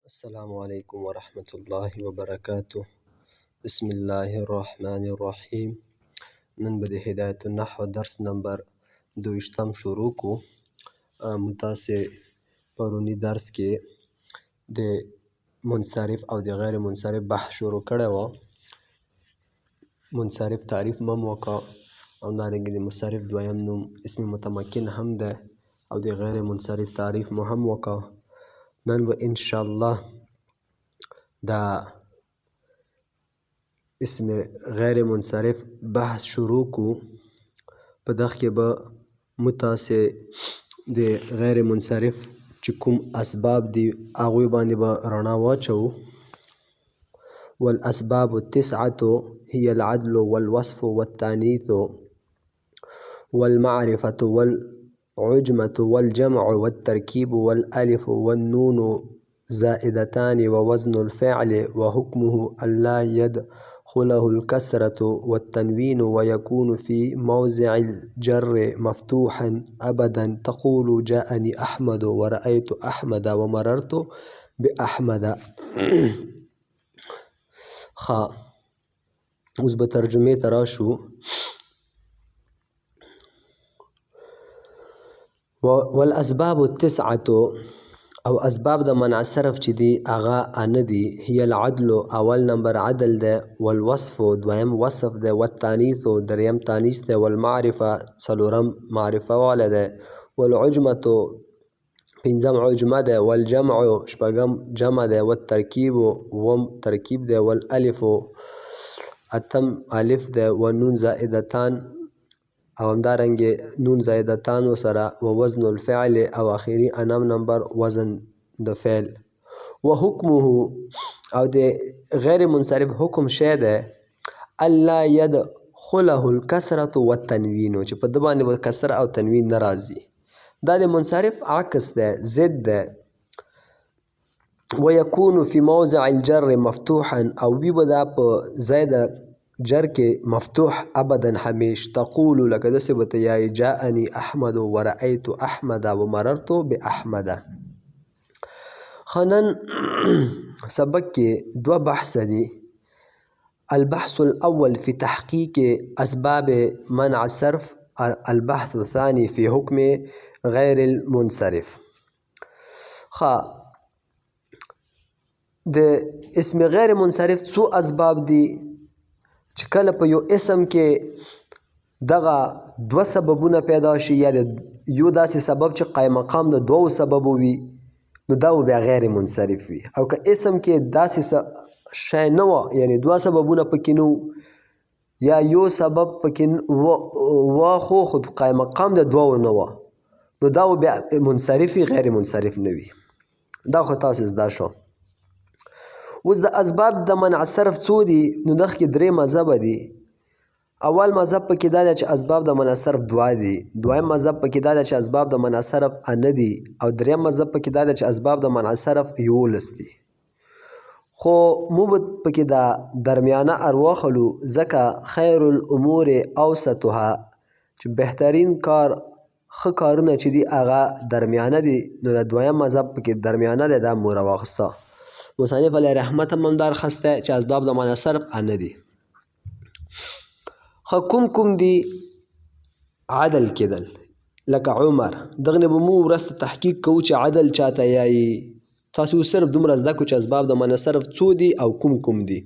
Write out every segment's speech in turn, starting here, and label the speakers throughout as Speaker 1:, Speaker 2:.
Speaker 1: السلام علیکم ورحمة الله وبرکاته. بسم الله الرحمن الرحیم. نن به د هدایت النحو درس نمبر 22 شروع کو. تاسې پرونی درس کې د منصرف او د غیر منصرف بحث شروع کړی و. منصرف تعریف مم وکړه او دارنګه د منصرف دویم نوم اسم متمکن هم ده او د غیر منصرف تعریف مو هم وکړه. نن به انشاءالله دا اسم غیر منصرف بحث شروع کو. په دغه کې به متاسې د غیر منصرف چې کوم اسباب دي هغوی باندې به رڼا واچوو. والاسباب التسعة هي العدل والوصف والتانيث والمعرفة والعجمة والجمع والتركيب والألف والنون زائدتان ووزن الفعل وحكمه ألا يدخله الكسرة والتنوين ويكون في موضع الجر مفتوحا أبدا تقول جاءني أحمد ورأيت أحمد ومررت بأحمد. اوس به ترجمې ته راشو. والاسباب التسعة او اسباب د منع صرف چې دي هغه اته دي. هي العدل اول نمبر عدل ده، والوصف دویم وصف ده، والتانیث دریم تانیث ده، والمعرفه څلورم معرفه والا ده، والعجمة پنځم عجمه ده، والجمع شپږم جمع ده، والترکیب اووم ترکیب ده، والالف اتم الف ده، والنون زائدتان او همدارنګې نون زائدتانو سره، ووزن الفعل او آخري انم نمبر وزن د فعل. وحکمه او د غیر منصرف حکم شی ده الا يدخله الکسرة والتنوین چې په ده باندې به کسر او تنوین نه راځي. دا د منصرف عکس ده، ضد ده. ويكون في موضع الجر مفتوحا او وي به دا په ځای د جر کې مفتوح ابدا همیش. تقول لکه داسې به ته یایې جاءني احمد ورأیت احمد ومررت بأحمد. نن سبق کې دوه بحث دي. البحث الاول في تحقیق اسباب منع الصرف، البحث الثاني في حكم غیر المنصرف. د اسم غیر منصرف څو اسباب دي چې کله په یو اسم کې دغه دوه سببونه پیدا شي یا د یو داسې سبب چې قایم مقام د دوو سببو وي نو دا به بیا غیر منصرف وي. او که اسم کې داسې شی نه وه یعنې دوه سببونه پکې نه یا یو سبب پکې وه خو قایم مقام د دوو نه وه نو دا به بیا منصرف وي، غیر منصرف نه وي. دا خو تاسې زده شو. اوس د اسباب د منع صرف څو دي نو دغه کې درې مذهبه دي. اول مذهب پکې دا دی چې اسباب د منع صرف دوه دي. دویم مذهب پکې دا دی چې اسباب د منع صرف اته دي. او دریم مذهب پکې دا دی چې اسباب د منع صرف 11 دي. خو موږ به پکې دا درمیانه ارواخلو ځکه خیر الامور اوسطها چې بهترین کار ښه کارونه چې دي هغه درمیانه دي. نو د دویم مذهب پکې درمیانه دی، دا مو راواخسته. مصنف علیه رحمت هم همدا اخستی چې اسباب د منع صرف اته دي. کوم دي؟ عدل کېدل لکه عمر. دغه نه به مو وروسته تحقیق کوو چې عدل چاته یایي. تاسو صرف دومره زده کړو چې اسباب د منع صرف څو دي او کوم دي.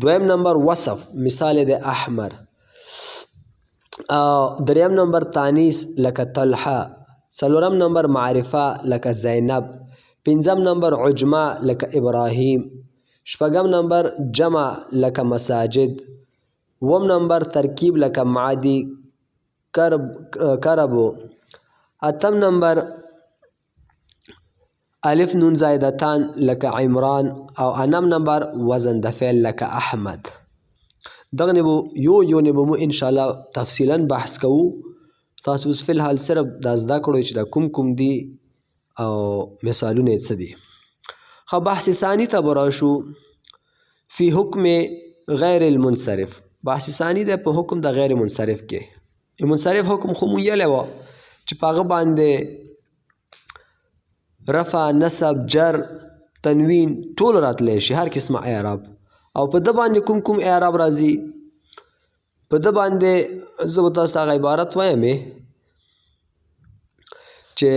Speaker 1: دویم نمبر وصف، مثال د احمر. دریم نمبر تانیث لکه طلحه. څلورم نمبر معرفه لکه زینب. پنځم نمبر عجمه لکه ابراهیم. شپږم نمبر جمع لکه مساجد. اووم نمبر ترکیب لکه معدی کربو. اتم نمبر الف نون زائدتان لکه عمران. او انم نمبر وزن د فعل لکه احمد. دغه نه به یو نه به مو انشاءالله تفصیلا بحث کوو. تاسو اوس فی الحال صرف دا زده کړئ چې دا کوم دي او مثالونه یې څه دي. بحث ثانی ته به راشو. فی حکم غیر المنصرف. بحث ثانی دی په حکم د غیر منصرف کې. منصرف حکم خو مو ویلی وه چې په هغه باندې رفع، نصب، جر تنوین ټول راتلی شي، هر قسمه اعراب. او په ده باندې کوم کوم اعراب راځي، په ده باندې زه به تاسو ته هغه عبارت وایم چې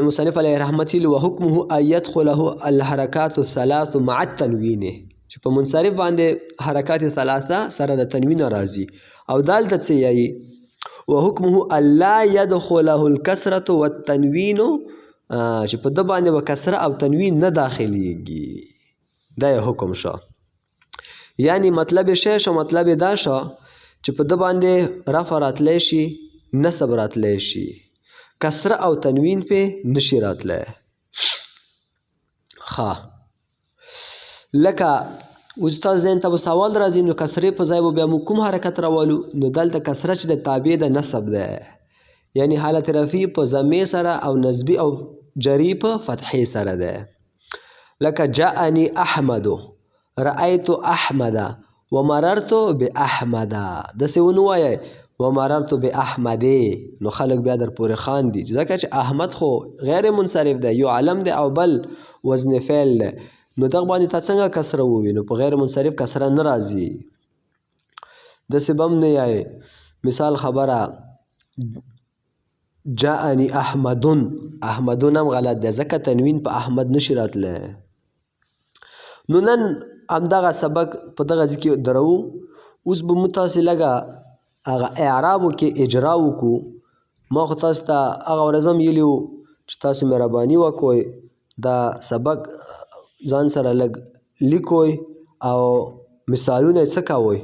Speaker 1: مصنف علیه رحمت ویلي وحکمه ان یدخله الحرکات الثلاث مع التنوین، چې په منصرف باندې حرکات ثلاثه سره د تنوین راځي. او دلته څه یایي وحکمه ان لا یدخله الکسرة والتنوین، چې په ده باندې به کسره او تنوین نه داخلیږي، دا یې حکم شو. یعنی مطلب شی شو، مطلب دا شو چې په ده باندې رفع راتلی شي، نصب راتلی شي، کسره او تنوین پې نشي راتلی. ښه لکه اوس تاسو ذهن ته به سوال راځي نو کسرې په ځای به بیا موږ کوم حرکت راولو؟ نو دلته کسره چې د تابع د نصب ده، یعنی حالت رفعي په ضمې سره او نصبي او جري په فتحې سره ده. لکه جاءني احمد، رأيت احمد، ومررت باحمد. داسې ونه وایئ ومررت باحمد، نو خلک بیا در پورې خاندي، ځکه چې احمد خو غیر منصرف ده، یو علم ده او بل وزن فعل ده، نو دغه باندې تا څنګه کسره ووي؟ نو په غیر منصرف کسره نه راځي. داسې به هم نه یایې مثال خبره جاءني احمدون، احمدون هم غلط ده ځکه تنوین په احمد نشي راتلی. نو نن همدغه سبق په دغه ځای کې درو. اوس به موږ تاسې لږه هغه اعرابو کې اجرا وکړو. ما خو تاسو ته هغه ورځ هم ویلي وو چې تاسو مهرباني وکړئ دا سبق ځان سره لږ لیکوئ او مثالونه یې څه کوئ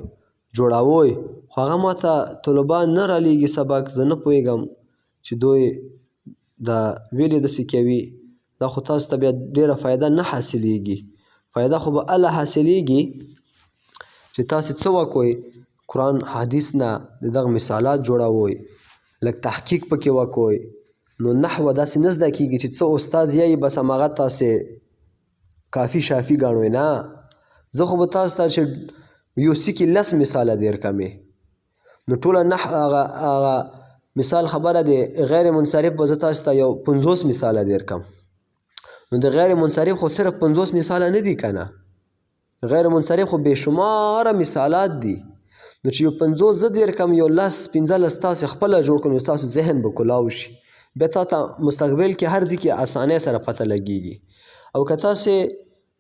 Speaker 1: جوړوئ. خو هغه ما ته طلبا نه رالیږي سبق، زه نه پوهېږم چې دوی دا ویلې داسې کوي. دا خو تاسو ته بیا ډېره فایده نه حاصلیږي. فایده خو به هله حاصلیږي چې تاسې څه وکړئ، قرآن حدیث نه د دغه مثالات جوړوئ، لږ تحقیق پکې وکړئ. نو نحوه داسې نه زده کېږي چې څه استاد یایي بس هماغه تاسې کافي شافي ګڼئ. نه، زه خو به تاسو ته چې یو څه کې 10 مثاله درکمې، نو ټوله هغه مثال خبره دی غیر منصرف به زه تاسو ته یو 50 مثاله درکم. نو د غیر منصرف خو صرف 50 مثاله نه دي که نه، غیر منصرف خو بېشماره مثالات دي. نو چې یو 50 زه درکم، یو 10-15 تاسې خپله جوړ کړئ، نو ستاسو ذهن به کلاو شي، بیا تا ته مستقبل کې هر ځای کې اسانۍ سره پته لګېږي. او که تاسې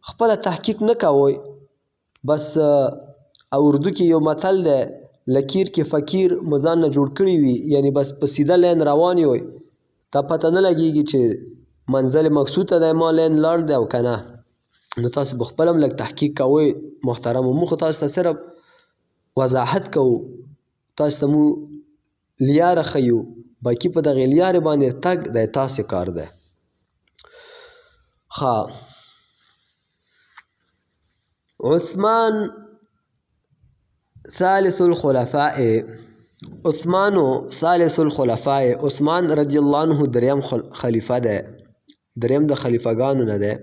Speaker 1: خپله تحقیق نه کوئ، بس اردو کې یو متل دی لکیر کې فقیر مو ځان نه جوړ کړي وي، یعنی بس په سیده لین روان وئ، تا پته نه لګېږي چې منزل مقصود ته دی، ما لین لاړ دی او که نه. نو تاسې به خپله هم لږ تحقیق کوئ محترمو. موږ خو تاسو ته صرف وضاحت کوو، تاسو ته مو لیاره ښیو، باقي په دغې لیارې باندې تګ د تاسې کار دی. ښه عثمان ثالث الخلفاء، عثمان ثالث الخلفاء، عثمان رضی الله عنه دریم خلیفه دی، دریم د خلیفګانو نه دی.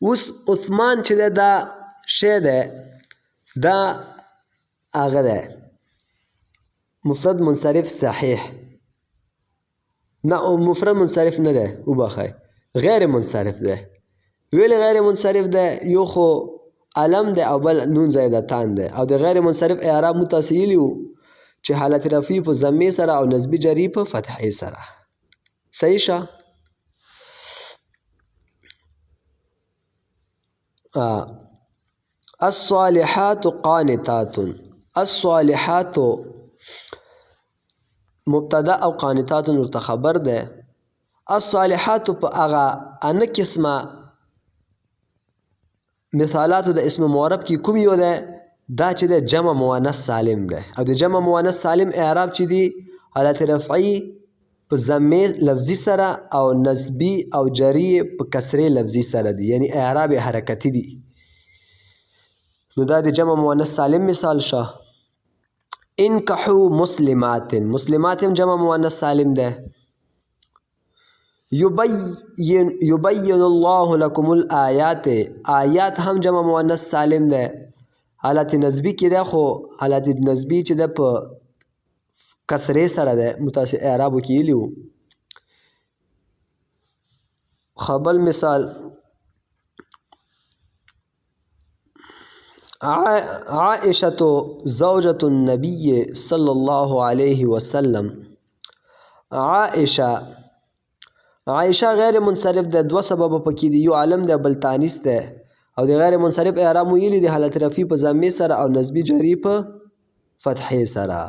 Speaker 1: اوس عثمان چې دی دا شی دی، دا هغه دی مفرد منصرف صحیح، نه مفرد منصرف نه دی، وبخئ غیر منصرف دی. ویلې غیر منصرف دی؟ یو خو علم دی او بل نون زایدتان دی. او د غیر منصرف اعراب مو تاسې ویلي وو چې حالت رفعي په ضمې سره او نصبي جري په فتحې سره. صحیح شه؟ الصالحات قانتات، الصالحات مبتدا او قانتات ورته خبر ده. الصالحات په هغه انا قسمه مثالاتو د اسم معرب کې کوم یو ده؟ دا چې د جمع مؤنث سالم ده. او د جمع مؤنث سالم اعراب چې دی حالت رفعي په ضمې لفظي سره او نصبي او جري په کسرې لفظي سره دي، یعنی اعراب حرکتي دي. نو دا د جمع مؤنث سالم مثال شه. انکحو مسلمات، مسلمات هم جمع مؤنث سالم ده. یبین الله لکم الآیات، آیات هم جمع مؤنث سالم ده. حالت نصبی کې ده، خو حالت نصبی چې ده په کسرې سره ده، متاسې اعرابو کې ویلي وو. بل مثال عائشة زوجة النبي صلی الله علیه وسلم. عائشہ غیر منصرف ده، دوه سببه پکې دي، یو علم ده بل تانیث ده. او د غیر منصرف اعراب ویلي دي حالت رفعي په ضمې سره او نسبي جري په فتحې سره.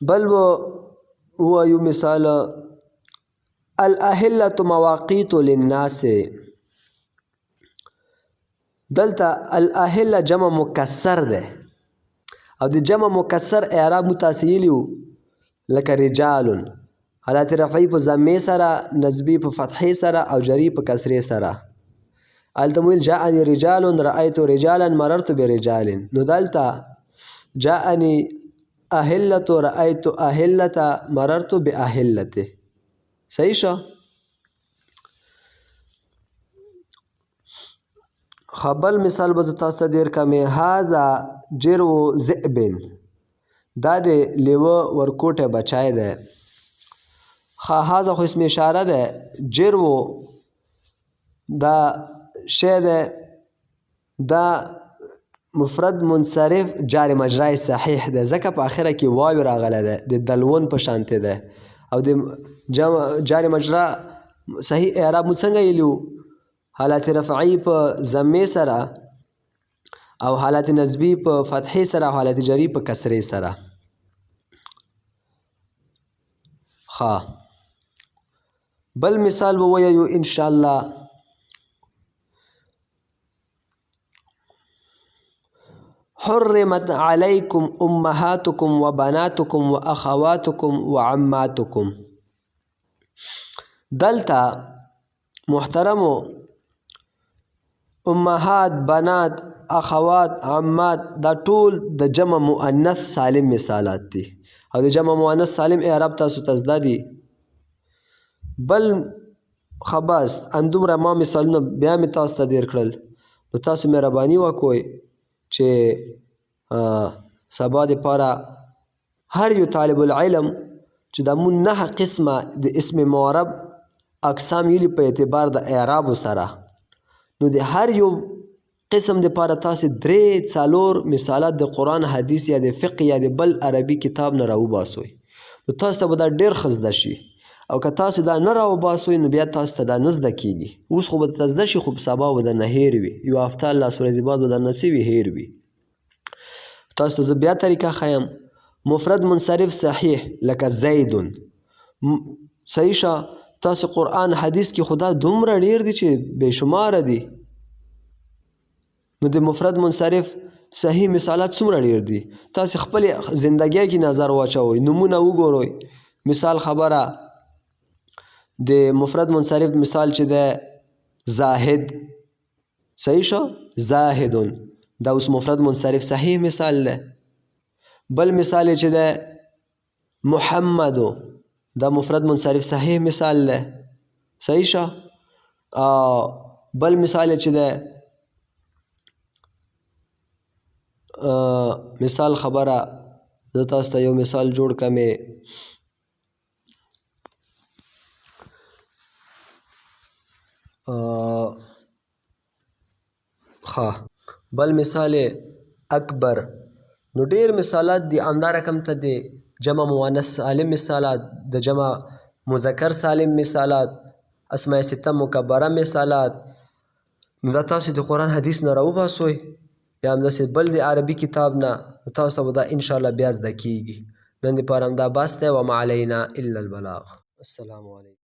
Speaker 1: بل وایو مثال الاهلة مواقیت للناس. دلته الاهلة جمع مکسر ده او د جمع مکسر اعراب متاسیلیو لکه رجالون، حالت رفعی په ضمې سره، نسبی په فتحې سره او جری په کسرې سره. هلته مو ویل جاءني رجالون رأیت رجالا مررت برجال. نو دلته جاءني اهلة رأیت اهلة مررت باهلة. صحیح شو؟ بل مثال به زه تاسو ته ډېر کمې. هذا جرو ذئب. دا د لیوه ورکوټی بچی دی. هذا خو اسم اشاره ده. جرو دا شی دی، دا مفرد منصرف جار مجرای صحیح ده، ځکه په آخره کې واو راغلی ده، د دلون په شانتې ده. او د جار مجرا صحیح اعراب مو څنګه ویلي وو؟ حالت رفعی په ضمې سره او حالت نسبی په فتحې سره او حالت جری په کسرې سره. بل مثال به ووایو انشاءالله. حرمت علیکم امهاتکم وبناتکم واخواتکم وعماتکم. دلته محترمو امهات، بنات، اخوات، عمات دا ټول د جمع مؤنث سالم مثالات دي او د جمع مؤنث سالم اعراب تاسو ته زده دي. بل بس همدومره ما مثالونه بیا مې تاسو ته ډېر کړل. نو تاسو مهرباني وکړئ چې سبا دپاره هر یو طالب العلم چې دا مون 9 قسمه د اسم معرب اقسام ویلي په اعتبار د اعرابو سره، نو د هر یو قسم دپاره تاسې 3-4 مثالات د قرآن حدیث یا د فقه یا د بل عربي کتاب نه راوباسوئ. نو تاسو ته به دا ډېر ښه زده شي. او که تاسو دا نه راوباسوئ نو بیا تاسو ته دا نه زده کیږي. اوس خو به درته زده شي خو په سبا به درنه هیر وي، یو هفته 10 ورځې بعد به درنه څه وي، هیر وي. تاسو ته زه بیا طریقه ښیم. مفرد منصرف صحیح لکه زیدون. صحیح شه؟ تاسو قرآن حدیث کې خدا دومره ډیر دي چې بې شماره دي. نو د مفرد منصرف صحیح مثالات څومره ډیر دي. تاسو خپل زندګۍ کې نظر واچوئ، نمونه وګورئ. مثال خبره د مفرد منصرف مثال چې ده زاهد. صحیح شو؟ زاهدون دا اوس مفرد منصرف صحیح مثال ده. بل مثال چې ده محمدو دا مفرد منصرف صحیح مثال ده. صحیح شو؟ بل مثال چې ده مثال خبره زه تاسو ته یو مثال جوړ کمې. بل مثال اکبر. نو ډیر مثالات دي. همدا رقم ته د جمع مؤنث سالم مثالات، د جمع مذکر سالم مثالات، اسماء سته مکبره مثالات. نو دا تاسو د قرآن حدیث نه راوباسوئ یا همداسې بل د عربي کتاب نه، تاسو به دا انشاءالله بیا زده کیږي. نن دپاره همدا بس دی. وما علینا الا البلاغ. السلام علیکم.